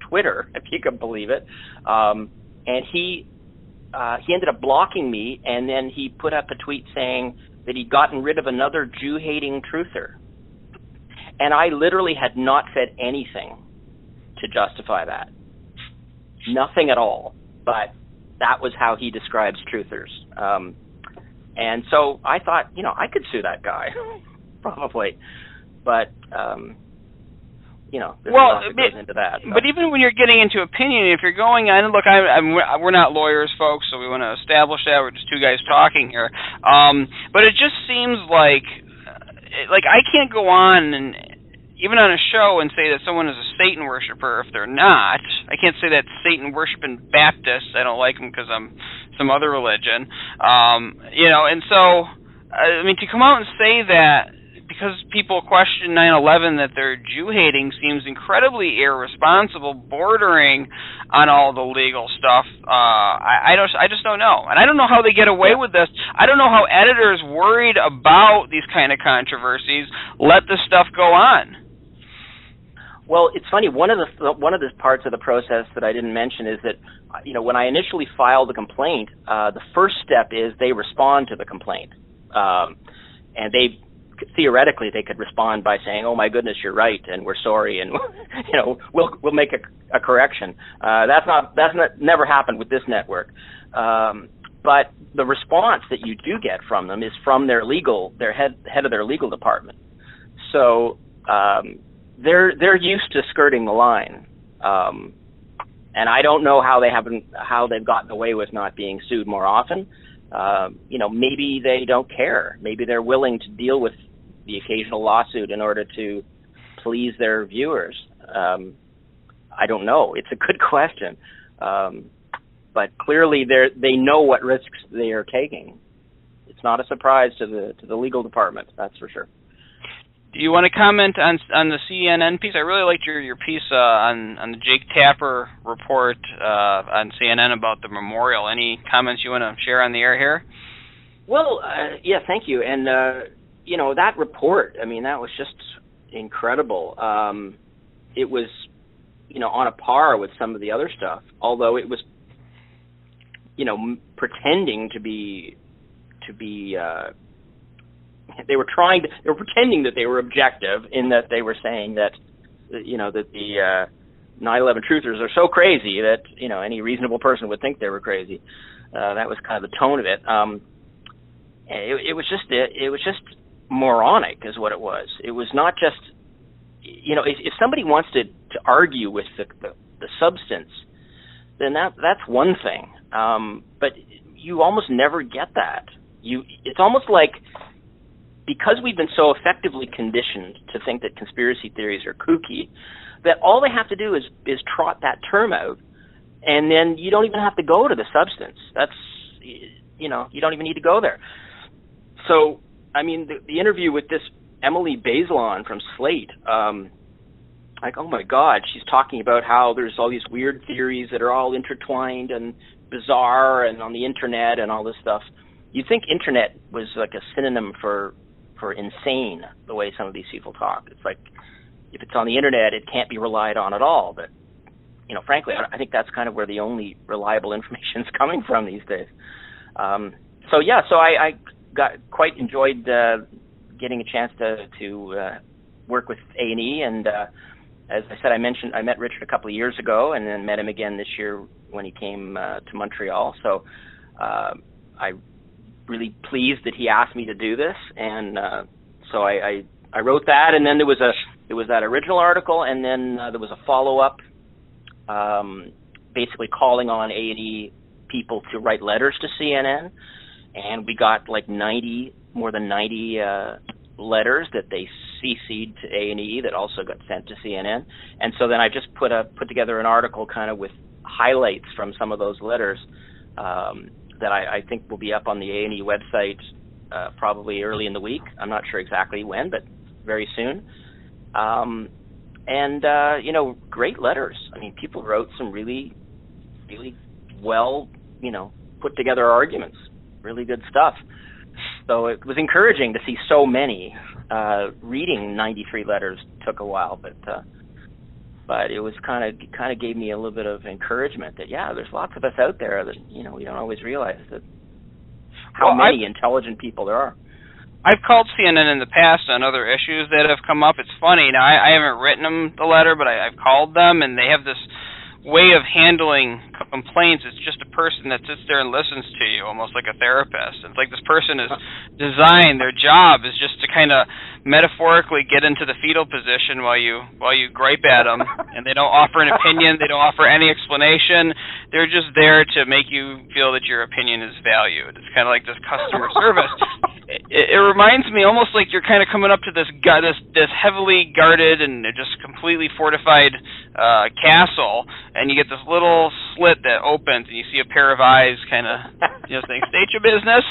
Twitter, if you can believe it, and he ended up blocking me, and then he put up a tweet saying that he'd gotten rid of another Jew-hating truther. And I literally had not said anything to justify that. Nothing at all. But that was how he describes truthers. And so I thought, I could sue that guy, probably. But, there's a lot that goes into that. But even when you're getting into opinion, if you're going on, look, we're not lawyers, folks, so we want to establish that. We're just two guys talking here. But it just seems like I can't go on and even on a show and say that someone is a Satan worshiper if they're not. I can't say that Satan worshiping Baptists, I don't like them because I'm some other religion. And so, I mean, to come out and say that because people question 9/11 that they're Jew-hating seems incredibly irresponsible, bordering on all the legal stuff. I just don't know. And I don't know how they get away with this. I don't know how editors worried about these kind of controversies let this stuff go on. Well, it's funny. One of the parts of the process that I didn't mention is that, when I initially file the complaint, the first step is they respond to the complaint, and theoretically they could respond by saying, "Oh my goodness, you're right, and we're sorry, and we'll make a correction." That's never happened with this network. But the response that you do get from them is from their head of their legal department. So. They're used to skirting the line, and I don't know how they've gotten away with not being sued more often. Maybe they don't care. Maybe they're willing to deal with the occasional lawsuit in order to please their viewers. I don't know. It's a good question, but clearly they know what risks they are taking. It's not a surprise to the legal department, that's for sure. Do you want to comment on the CNN piece? I really liked your piece on the Jake Tapper report on CNN about the memorial. Any comments you want to share on the air here? Well, yeah, thank you. And you know, that report, I mean, that was just incredible. It was, you know, on a par with some of the other stuff, although it was, you know, pretending to be they were pretending that they were objective, in that they were saying that, you know, that the 9/11 truthers are so crazy that, you know, any reasonable person would think they were crazy. That was kind of the tone of it. It was just moronic, is what it was. It was not just, you know, if somebody wants to argue with the substance, then that's one thing. But you almost never get that. It's almost like, because we've been so effectively conditioned to think that conspiracy theories are kooky, that all they have to do is trot that term out, and then you don't even have to go to the substance. That's, you know, you don't even need to go there. So, I mean, the interview with this Emily Bazelon from Slate, like, oh my God, she's talking about how there's all these weird theories that are all intertwined and bizarre and on the internet and all this stuff. You'd think internet was like a synonym for insane, the way some of these people talk. It's like, if it's on the internet, it can't be relied on at all. But, you know, frankly, I think that's kind of where the only reliable information is coming from these days. So I quite enjoyed getting a chance to work with A&E, and as I said, I met Richard a couple of years ago, and then met him again this year when he came to Montreal. So I'm really pleased that he asked me to do this, and so I wrote that, and then there was that original article, and then there was a follow-up, basically calling on A&E people to write letters to CNN, and we got like more than 90 letters that they CC'd to A&E that also got sent to CNN. And so then I just put together an article kind of with highlights from some of those letters that I think will be up on the A&E website probably early in the week. I'm not sure exactly when, but very soon. You know, great letters. I mean, people wrote some really, really well, you know, put together arguments, really good stuff. So it was encouraging to see so many. Reading 93 letters took a while, but it was kind of gave me a little bit of encouragement that, yeah, there's lots of us out there that, you know, we don't always realize that how many intelligent people there are. I've called CNN in the past on other issues that have come up. It's funny. Now, I haven't written them the letter, but I've called them, and they have this way of handling complaints. It's just a person that sits there and listens to you, almost like a therapist. It's like this person is designed, their job is just to kind of metaphorically get into the fetal position while you gripe at them, and they don't offer an opinion, they don't offer any explanation. They're just there to make you feel that your opinion is valued. It's kind of like this customer service. It reminds me almost like you're kind of coming up to this heavily guarded and just completely fortified castle, and you get this little slit that opens, and you see a pair of eyes kind of, you know, saying, "State your business."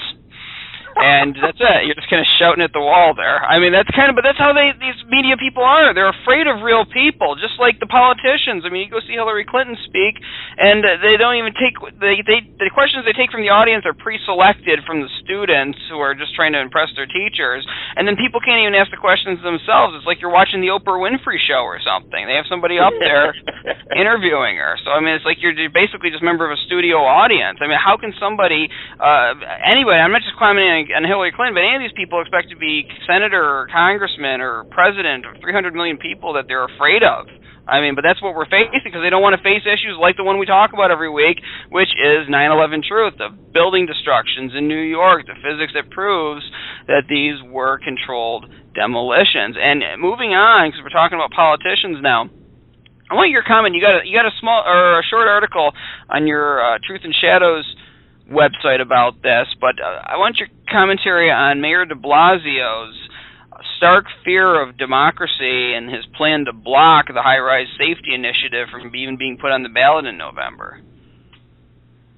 And that's it. You're just kind of shouting at the wall there. I mean, but that's how these media people are. They're afraid of real people, just like the politicians. I mean, you go see Hillary Clinton speak, and they don't even take the questions they take from the audience are pre-selected from the students who are just trying to impress their teachers, and then people can't even ask the questions themselves. It's like you're watching the Oprah Winfrey show or something. They have somebody up there interviewing her. So I mean, it's like you're basically just a member of a studio audience. I mean, how can somebody anyway? I'm not just commenting on Hillary Clinton, but any of these people expect to be senator or congressman or president of 300 million people that they're afraid of. I mean, but that's what we're facing, because they don't want to face issues like the one we talk about every week, which is 9/11 truth, the building destructions in New York, the physics that proves that these were controlled demolitions. And moving on, because we're talking about politicians now, I want your comment. You got a short article on your Truth and Shadows website about this, but I want your commentary on Mayor de Blasio's stark fear of democracy and his plan to block the high-rise safety initiative from even being put on the ballot in November.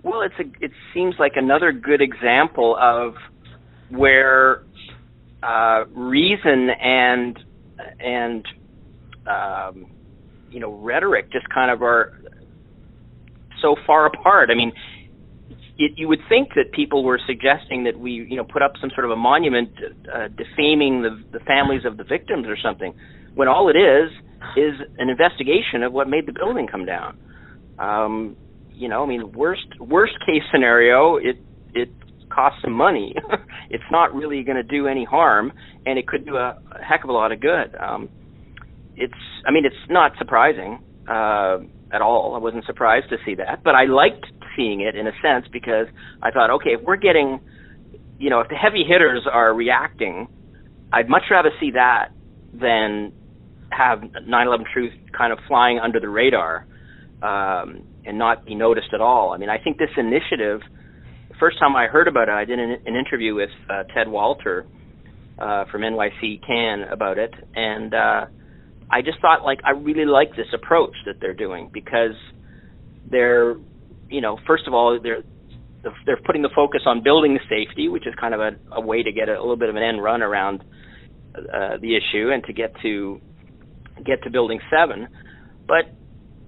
Well, it seems like another good example of where reason and you know, rhetoric just kind of are so far apart. I mean, you would think that people were suggesting that we, put up some sort of a monument defaming the families of the victims or something, when all it is an investigation of what made the building come down. Worst case scenario, it costs some money. It's not really going to do any harm, and it could do a heck of a lot of good. It's not surprising at all. I wasn't surprised to see that, but I liked seeing it in a sense, because I thought, okay, if we're getting, if the heavy hitters are reacting, I'd much rather see that than have 9/11 Truth kind of flying under the radar and not be noticed at all. I think this initiative, the first time I heard about it, I did an interview with Ted Walter from NYC Can about it, and I just thought, I really like this approach that they're doing, because they're, first of all, they're putting the focus on building safety, which is kind of a way to get a little bit of an end run around the issue and to get to Building 7. But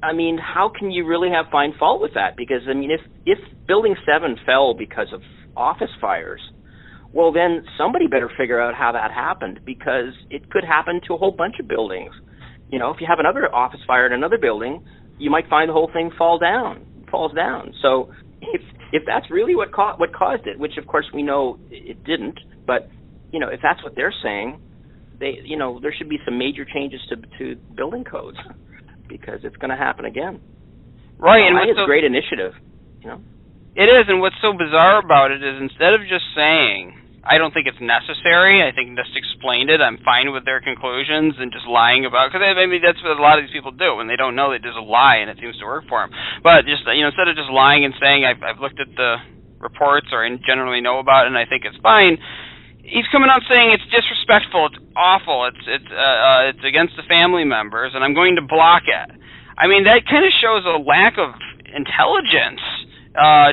how can you really find fault with that? Because if Building 7 fell because of office fires, well, then somebody better figure out how that happened, because it could happen to a whole bunch of buildings. If you have another office fire in another building, you might find the whole thing falls down. So if that's really what caused it, which of course we know it didn't, but if that's what they're saying, there should be some major changes to building codes, because it's going to happen again. Right, and it's a great initiative. It is, and what's so bizarre about it is, instead of just saying, I don't think it's necessary, I think just explained it, I'm fine with their conclusions, and just lying about, because that's what a lot of these people do. When they don't know, they just lie, and it seems to work for them. But just, instead of just lying and saying, I've looked at the reports, or I generally know about it, and I think it's fine, he's coming out saying it's disrespectful, it's awful, it's against the family members, and I'm going to block it. That kind of shows a lack of intelligence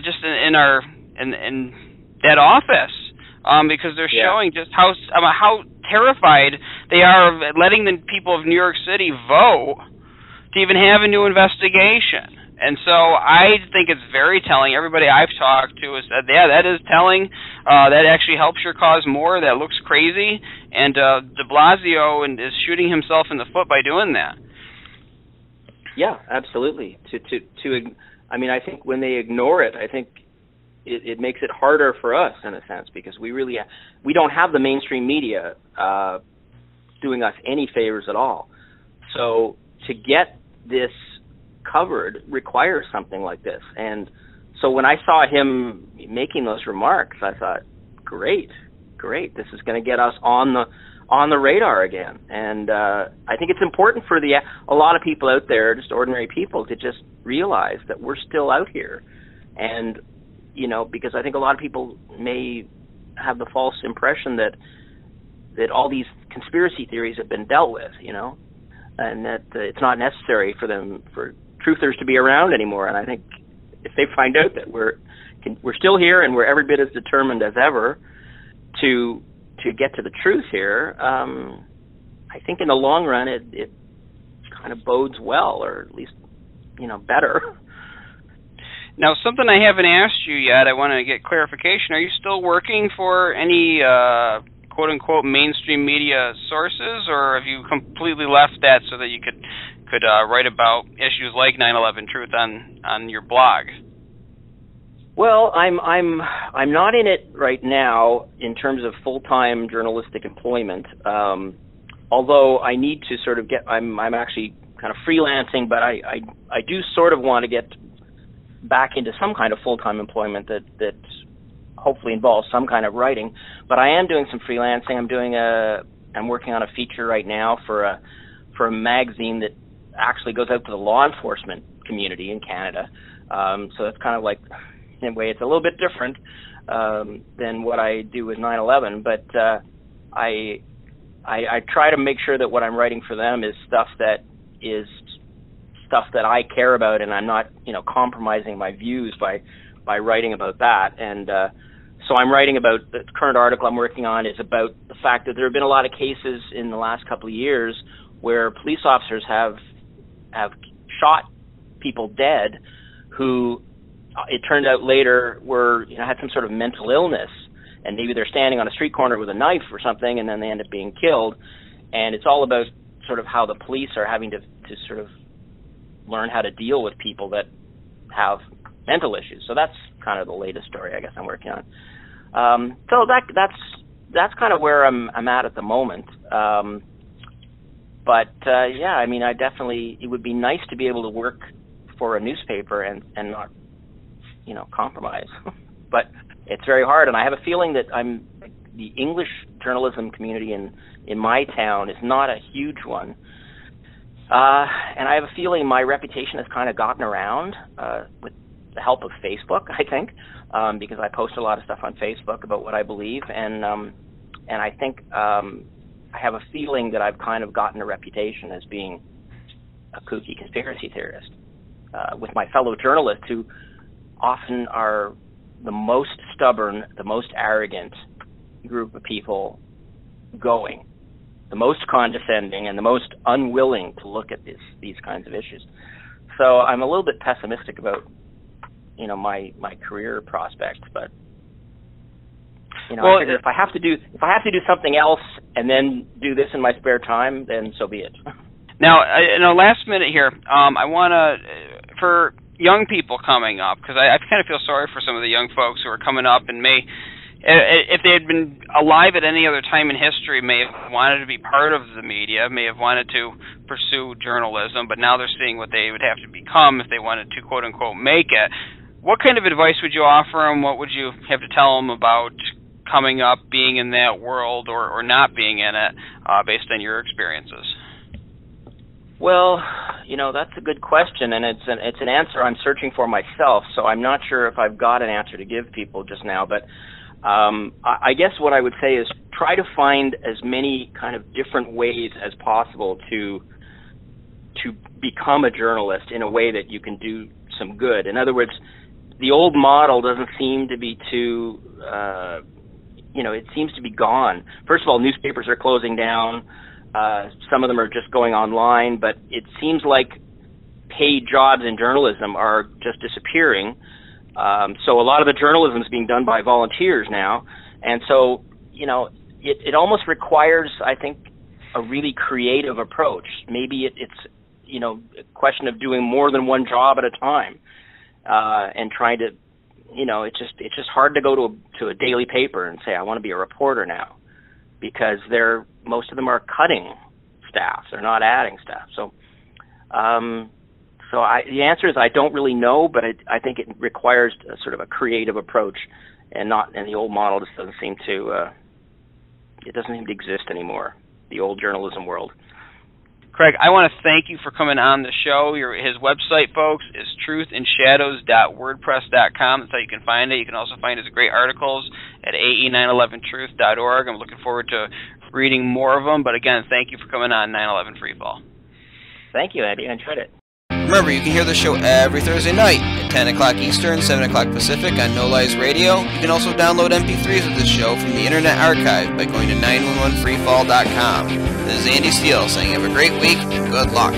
just in that office, because they're showing just how terrified they are of letting the people of New York City vote to even have a new investigation. And so I think it's very telling. Everybody I've talked to has said, yeah, that is telling. That actually helps your cause more. That looks crazy. And de Blasio is shooting himself in the foot by doing that. Yeah, absolutely. I think when they ignore it, I think it makes it harder for us in a sense, because we don't have the mainstream media doing us any favors at all. So to get this covered requires something like this. And so when I saw him making those remarks, I thought, great, this is going to get us on the radar again. And I think it's important for a lot of people out there, just ordinary people, to just realize that we're still out here. And because I think a lot of people may have the false impression that all these conspiracy theories have been dealt with, and that it's not necessary for truthers to be around anymore. And I think if they find out that we're still here and we're every bit as determined as ever to get to the truth here, I think in the long run it kind of bodes well, or at least better. Now, something I haven't asked you yet, I want to get clarification. Are you still working for any quote-unquote mainstream media sources, or have you completely left that so that you could write about issues like 9/11 Truth on your blog? Well, I'm not in it right now in terms of full-time journalistic employment. Although I need to sort of I'm actually kind of freelancing, but I do sort of want to get back into some kind of full-time employment that hopefully involves some kind of writing. But I am doing some freelancing. I'm working on a feature right now for a magazine that actually goes out to the law enforcement community in Canada. So it's kind of like, in a way, it's a little bit different than what I do with 9/11. But I try to make sure that what I'm writing for them is stuff that I care about, and I'm not, compromising my views by writing about that. And so I'm writing about the current article I'm working on is about the fact that there have been a lot of cases in the last couple of years where police officers have shot people dead who it turned out later were, had some sort of mental illness, and maybe they're standing on a street corner with a knife or something, and then they end up being killed. And it's all about sort of how the police are having to sort of learn how to deal with people that have mental issues. So that's kind of the latest story I guess I'm working on. So that's kind of where I'm at the moment. But yeah, I mean, it would be nice to be able to work for a newspaper and not, compromise. But it's very hard, and I have a feeling that the English journalism community in my town is not a huge one. And I have a feeling my reputation has kind of gotten around with the help of Facebook, I think, because I post a lot of stuff on Facebook about what I believe, and I think I have a feeling that I've kind of gotten a reputation as being a kooky conspiracy theorist with my fellow journalists, who often are the most stubborn, the most arrogant group of people going, the most condescending, and the most unwilling to look at these kinds of issues. So I'm a little bit pessimistic about, my career prospects, but I figure if I have to do something else and then do this in my spare time, then so be it. Now, in the last minute here, I want to, for young people coming up, because I kind of feel sorry for some of the young folks who are coming up and may, if they had been alive at any other time in history, may have wanted to be part of the media, may have wanted to pursue journalism, but now they're seeing what they would have to become if they wanted to, quote-unquote, make it. What kind of advice would you offer them? What would you have to tell them about coming up, being in that world, or not being in it, based on your experiences? Well, that's a good question, and it's an answer I'm searching for myself, so I'm not sure if I've got an answer to give people just now, but I guess what I would say is try to find as many kind of different ways as possible to become a journalist in a way that you can do some good. In other words, the old model doesn't seem to be too, it seems to be gone. First of all, newspapers are closing down. Some of them are just going online, but it seems like paid jobs in journalism are just disappearing. So a lot of the journalism is being done by volunteers now. And so, it almost requires, I think, a really creative approach. Maybe it's a question of doing more than one job at a time, and trying to, it's just hard to go to a daily paper and say, I want to be a reporter now, because most of them are cutting staff. They're not adding staff. So, the answer is I don't really know, but I think it requires a sort of a creative approach, and the old model just doesn't seem to exist anymore, the old journalism world. Craig, I want to thank you for coming on the show. His website, folks, is truthinshadows.wordpress.com. That's how you can find it. You can also find his great articles at ae911truth.org. I'm looking forward to reading more of them. But again, thank you for coming on 9/11 Freefall. Thank you, Eddie. I enjoyed it. Remember, you can hear the show every Thursday night at 10 o'clock Eastern, 7 o'clock Pacific on No Lies Radio. You can also download MP3s of this show from the Internet Archive by going to 911freefall.com. This is Andy Steele saying have a great week and good luck.